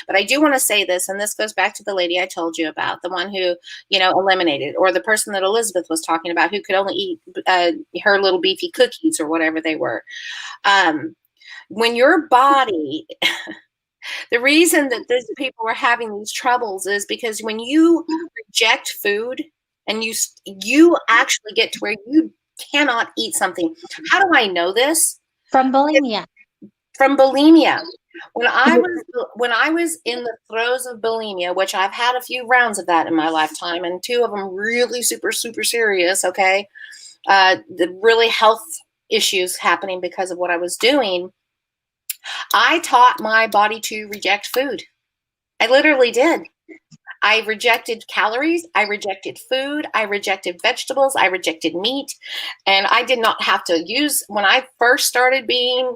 But I do want to say this, and this goes back to the lady I told you about, the one who, eliminated, or the person that Elizabeth was talking about who could only eat her little beefy cookies or whatever they were. When your body, the reason that these people are having these troubles is because when you reject food and you actually get to where you cannot eat something. How do I know this? from bulimia. From bulimia. When I was in the throes of bulimia, which I've had a few rounds of that in my lifetime, and 2 of them really super, super serious, okay? The really health issues happening because of what I was doing. I taught my body to reject food. I literally did. I rejected calories. I rejected food. I rejected vegetables. I rejected meat. And I did not have to use, when I first started being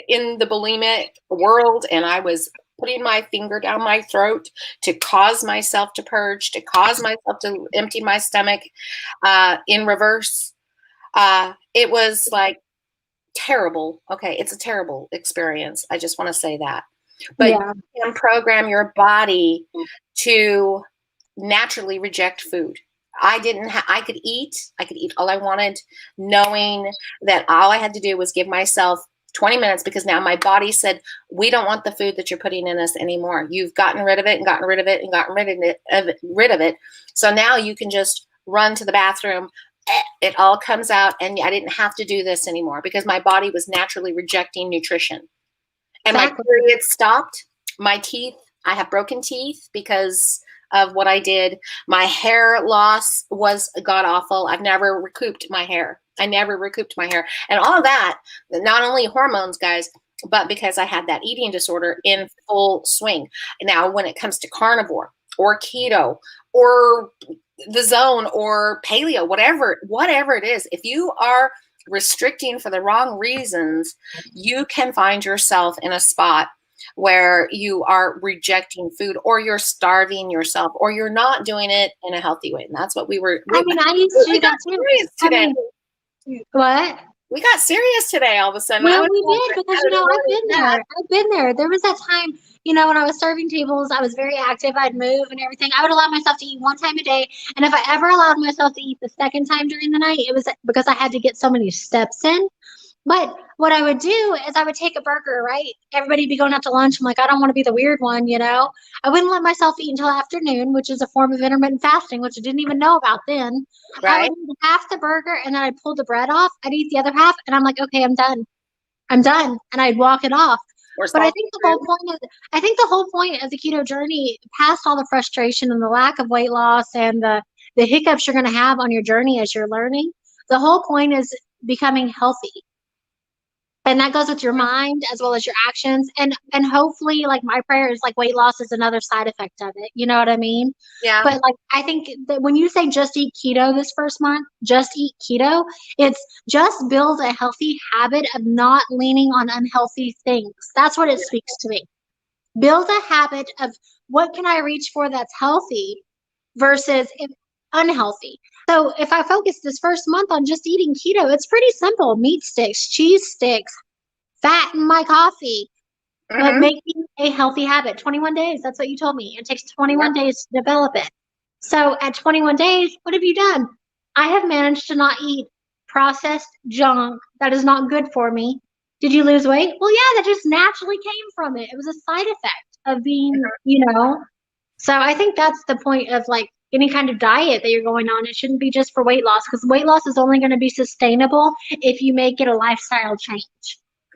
in the bulimic world, and I was putting my finger down my throat to cause myself to purge, to cause myself to empty my stomach in reverse, it was like, terrible. Okay, it's a terrible experience. I just want to say that. But Yeah. you can program your body to naturally reject food. I could eat all I wanted, knowing that all I had to do was give myself 20 minutes, because now my body said, we don't want the food that you're putting in us anymore. You've gotten rid of it and gotten rid of it and gotten rid of it. So now you can just run to the bathroom. It all comes out, and I didn't have to do this anymore because my body was naturally rejecting nutrition. And Exactly. my period stopped. My teeth, I have broken teeth because of what I did. My hair loss was god awful. I've never recouped my hair. And all of that, not only hormones, guys, but because I had that eating disorder in full swing. Now, when it comes to carnivore or keto or the zone or paleo, whatever it is, if you are restricting for the wrong reasons, you can find yourself in a spot where you are rejecting food, or you're starving yourself, or you're not doing it in a healthy way. And that's what we I used to do that too. today. What? We got serious today all of a sudden. Well, we did because I've been there. I've been there. There was that time, when I was serving tables, I was very active. I'd move and everything. I would allow myself to eat 1 time a day, and if I ever allowed myself to eat the second time during the night, it was because I had to get so many steps in. But what I would do is I would take a burger, right? Everybody would be going out to lunch. I'm like, I don't want to be the weird one, you know? I wouldn't let myself eat until afternoon, which is a form of intermittent fasting, which I didn't even know about then. I Right? would eat half the burger and then I'd pull the bread off. I'd eat the other half and I'm like, okay, I'm done. I'm done. And I'd walk it off. Or But salty fruit. I think the whole point of the keto journey, past all the frustration and the lack of weight loss and the hiccups you're going to have on your journey as you're learning, the whole point is becoming healthy. And that goes with your mind as well as your actions. And hopefully, like, my prayer is like weight loss is another side effect of it. You know what I mean? Yeah. But like, I think that when you say just eat keto this first month, just eat keto, it's just build a healthy habit of not leaning on unhealthy things. That's what it speaks to me. Build a habit of what can I reach for that's healthy versus unhealthy. So if I focus this first month on just eating keto, it's pretty simple. Meat sticks, cheese sticks, fat in my coffee, but Mm-hmm. making a healthy habit. 21 days, that's what you told me. It takes 21 Yep. days to develop it. So at 21 days, what have you done? I have managed to not eat processed junk that is not good for me. Did you lose weight? Well, yeah, that just naturally came from it. It was a side effect of being, you know. So I think that's the point of like any kind of diet that you're going on. It shouldn't be just for weight loss because weight loss is only going to be sustainable if you make it a lifestyle change.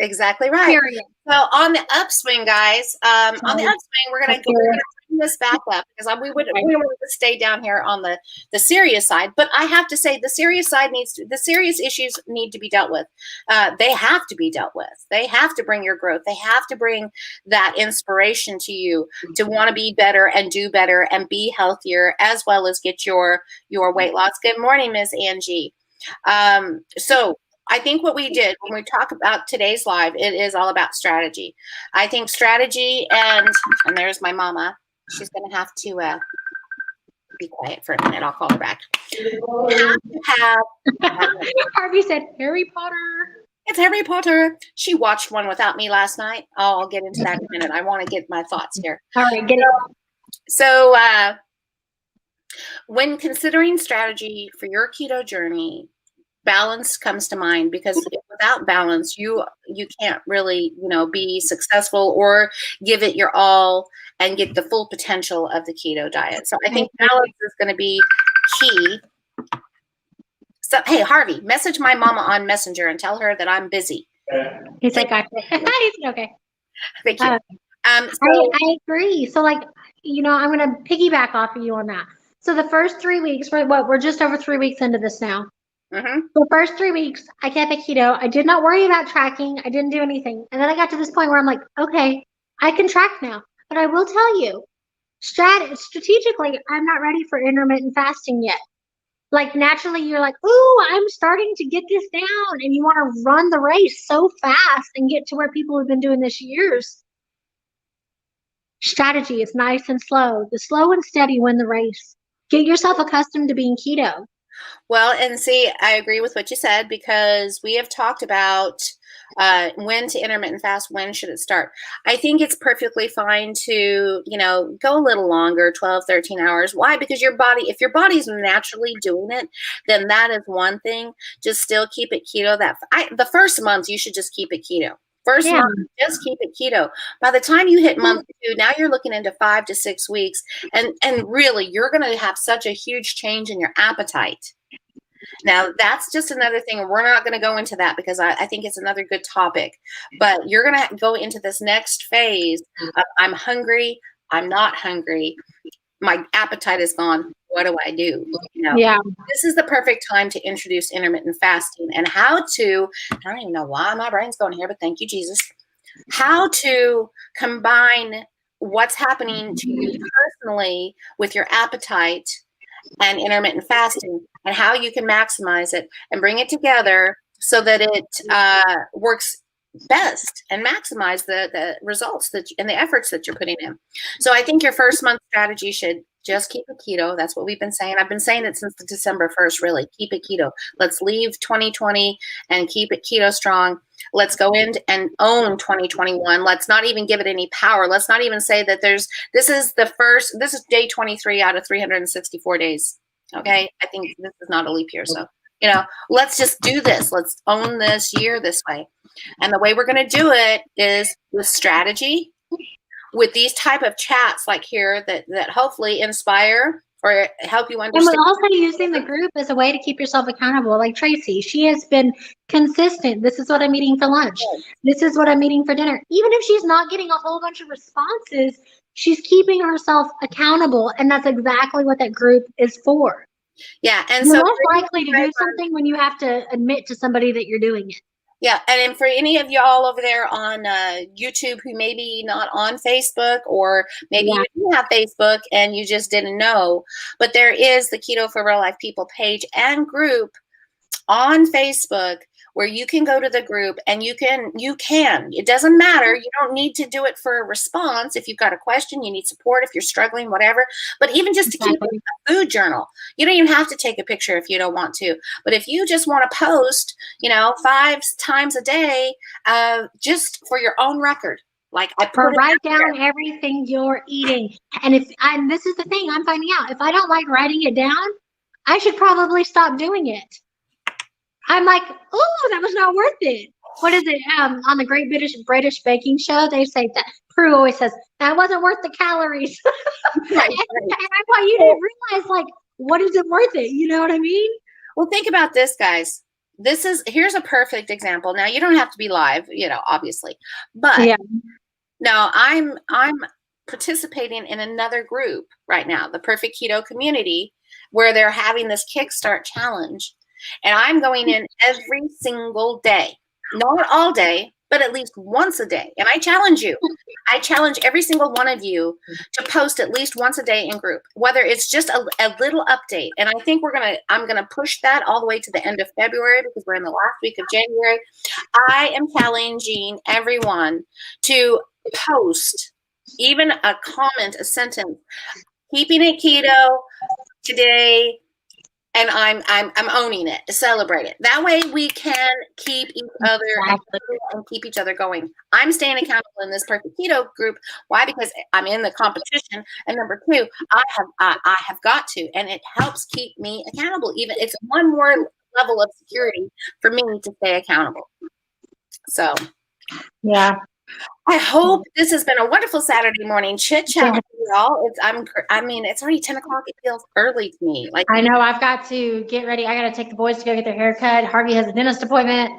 Exactly right. Period. So on the upswing, guys, on the upswing, we're gonna bring this back up because we want to stay down here on the serious side. But I have to say, the serious side the serious issues need to be dealt with. They have to be dealt with. They have to bring your growth. They have to bring that inspiration to you to want to be better and do better and be healthier, as well as get your weight loss. Good morning, Miss Angie. So I think what we did when we talk about today's live, it is all about strategy. I think strategy and there's my mama. She's going to have to be quiet for a minute. I'll call her back. Harvey said Harry Potter. It's Harry Potter. She watched one without me last night. Oh, I'll get into that in a minute. I want to get my thoughts here. All right, get it. So when considering strategy for your keto journey, balance comes to mind because without balance, you can't really, be successful or give it your all and get the full potential of the keto diet. So I think balance is going to be key. So, hey, Harvey, message my mama on Messenger and tell her that I'm busy. He's like, I said, okay. Thank you. I agree. So, like, I'm going to piggyback off of you on that. So the first 3 weeks, we're just over 3 weeks into this now. Mm-hmm. The first 3 weeks, I kept it keto. I did not worry about tracking. I didn't do anything. And then I got to this point where I'm like, okay, I can track now. But I will tell you, strategically, I'm not ready for intermittent fasting yet. Like naturally, you're like, ooh, I'm starting to get this down. And you want to run the race so fast and get to where people have been doing this years. Strategy is nice and slow. The slow and steady win the race. Get yourself accustomed to being keto. Well, and see, I agree with what you said because we have talked about when to intermittent fast, when should it start. I think it's perfectly fine to, go a little longer, 12, 13 hours. Why? Because if your body's naturally doing it, then that is one thing. Just still keep it keto. The first month, you should just keep it keto. First month, just keep it keto. By the time you hit month 2, now you're looking into 5 to 6 weeks. And really, you're going to have such a huge change in your appetite. Now, that's just another thing. We're not going to go into that because I think it's another good topic. But you're going to go into this next phase of I'm hungry, I'm not hungry, my appetite is gone. What do I do? This is the perfect time to introduce intermittent fasting and how to, I don't even know why my brain's going here, but thank you, Jesus. How to combine what's happening to you personally with your appetite and intermittent fasting and how you can maximize it and bring it together so that it works best and maximize the results and the efforts that you're putting in. So I think your first month strategy should just keep it keto. That's what we've been saying. I've been saying it since December 1st, really. Keep it keto. Let's leave 2020 and keep it keto strong. Let's go in and own 2021. Let's not even give it any power. Let's not even say that this is day 23 out of 364 days. Okay. I think this is not a leap year. So let's just do this. Let's own this year this way. And the way we're going to do it is with strategy, with these type of chats like here that hopefully inspire or help you And understand. we're also using the group as a way to keep yourself accountable. Like Tracy, she has been consistent. This is what I'm eating for lunch. This is what I'm eating for dinner. Even if she's not getting a whole bunch of responses, she's keeping herself accountable. And that's exactly what that group is for. Yeah. And you're so less likely to do something when you have to admit to somebody that you're doing it. Yeah, and for any of y'all over there on YouTube who maybe not on Facebook, or maybe you do have Facebook and you just didn't know, but there is the Keto for Real Life People page and group on Facebook where you can go to the group and you can, it doesn't matter. You don't need to do it for a response. If you've got a question, you need support, if you're struggling, whatever, but even just to keep a food journal, you don't even have to take a picture if you don't want to, but if you just want to post, 5 times a day, just for your own record, like I put write down everything you're eating. And this is the thing I'm finding out, if I don't like writing it down, I should probably stop doing it. I'm like, oh, that was not worth it. What is it? On the Great British Baking Show, they say that Prue always says that wasn't worth the calories. Right. And I'm like, you didn't realize, like, what is it worth it? You know what I mean? Well, think about this, guys. Here's a perfect example. Now, you don't have to be live, obviously, but now I'm participating in another group right now, the Perfect Keto Community, where they're having this Kickstart challenge. And I'm going in every single day, not all day, but at least once a day. And I challenge you. I challenge every single one of you to post at least once a day in group, whether it's just a little update. And I think I'm going to push that all the way to the end of February, because we're in the last week of January. I am challenging everyone to post even a comment, a sentence, keeping it keto today. And I'm owning it, to celebrate it. That way we can keep each other and keep each other going. I'm staying accountable in this Perfect Keto group. Why? Because I'm in the competition. And number two, I have got to, and it helps keep me accountable. Even it's one more level of security for me to stay accountable. So, yeah. I hope this has been a wonderful Saturday morning chit chat with you all. It's already 10 o'clock. It feels early to me. Like, I know, I've got to get ready. I got to take the boys to go get their hair cut. Harvey has a dentist appointment.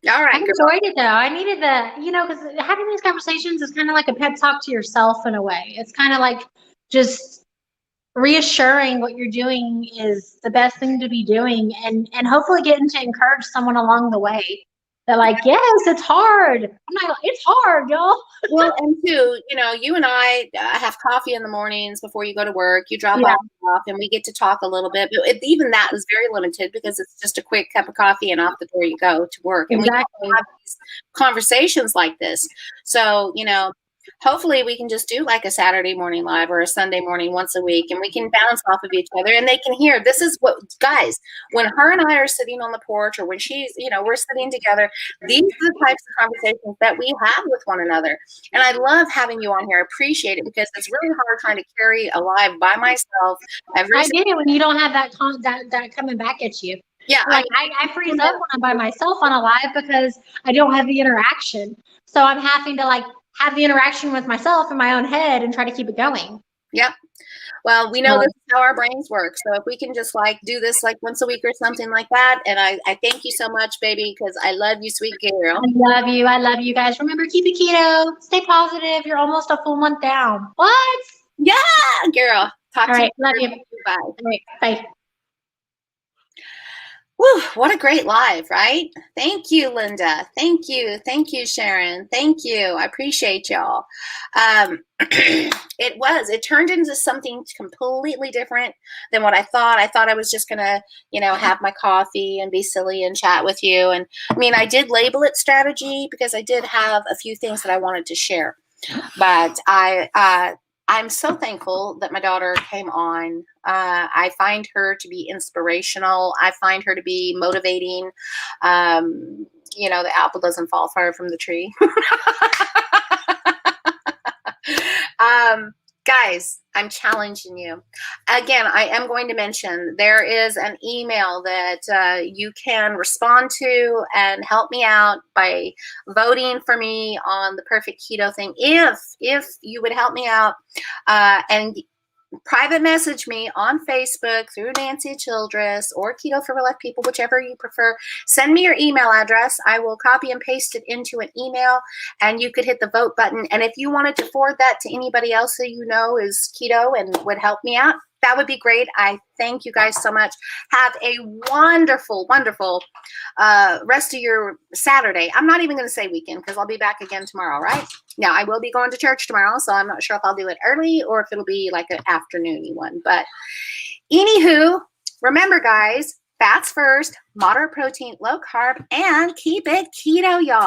All right. I enjoyed it though. I needed because having these conversations is kind of like a pep talk to yourself in a way. It's kind of like just reassuring what you're doing is the best thing to be doing, and hopefully getting to encourage someone along the way. They're like, yes, it's hard. I'm like, it's hard, y'all. Well, and two, you and I have coffee in the mornings before you go to work. You drop off and we get to talk a little bit. But even that is very limited, because it's just a quick cup of coffee and off the door you go to work. And we have these conversations like this. So, hopefully we can just do like a Saturday morning live or a Sunday morning once a week, and we can bounce off of each other, and they can hear, this is what, guys, when her and I are sitting on the porch, or when she's, we're sitting together, these are the types of conversations that we have with one another. And I love having you on here. I appreciate it, because it's really hard trying to carry a live by myself. I get it when you don't have that coming back at you. Yeah, like I freeze up when I'm by myself on a live because I don't have the interaction. So I'm having to have the interaction with myself in my own head and try to keep it going. Yep. Well, we know this is how our brains work. So if we can just do this once a week or something like that. And I thank you so much, baby, because I love you, sweet girl. I love you guys. Remember, keep it keto. Stay positive. You're almost a full month down. What? Yeah, girl. Talk to you. Love you. Bye. All right, bye. Whew, what a great live, right? Thank you, Linda. Thank you. Thank you, Sharon. Thank you. I appreciate y'all. It turned into something completely different than what I thought. I thought I was just going to, have my coffee and be silly and chat with you. And I did label it strategy because I did have a few things that I wanted to share. But I'm so thankful that my daughter came on. I find her to be inspirational. I find her to be motivating. The apple doesn't fall far from the tree. Guys, I'm challenging you. Again, I am going to mention there is an email that you can respond to and help me out by voting for me on the perfect keto thing. If you would help me out and private message me on Facebook through Nancy Childress or Keto for Real Life People, whichever you prefer. Send me your email address. I will copy and paste it into an email, and you could hit the vote button. And if you wanted to forward that to anybody else that you know is keto and would help me out, that would be great. I thank you guys so much. Have a wonderful, wonderful rest of your Saturday. I'm not even going to say weekend because I'll be back again tomorrow, right? Now, I will be going to church tomorrow, so I'm not sure if I'll do it early or if it'll be like an afternoony one. But anywho, remember, guys, fats first, moderate protein, low carb, and keep it keto, y'all.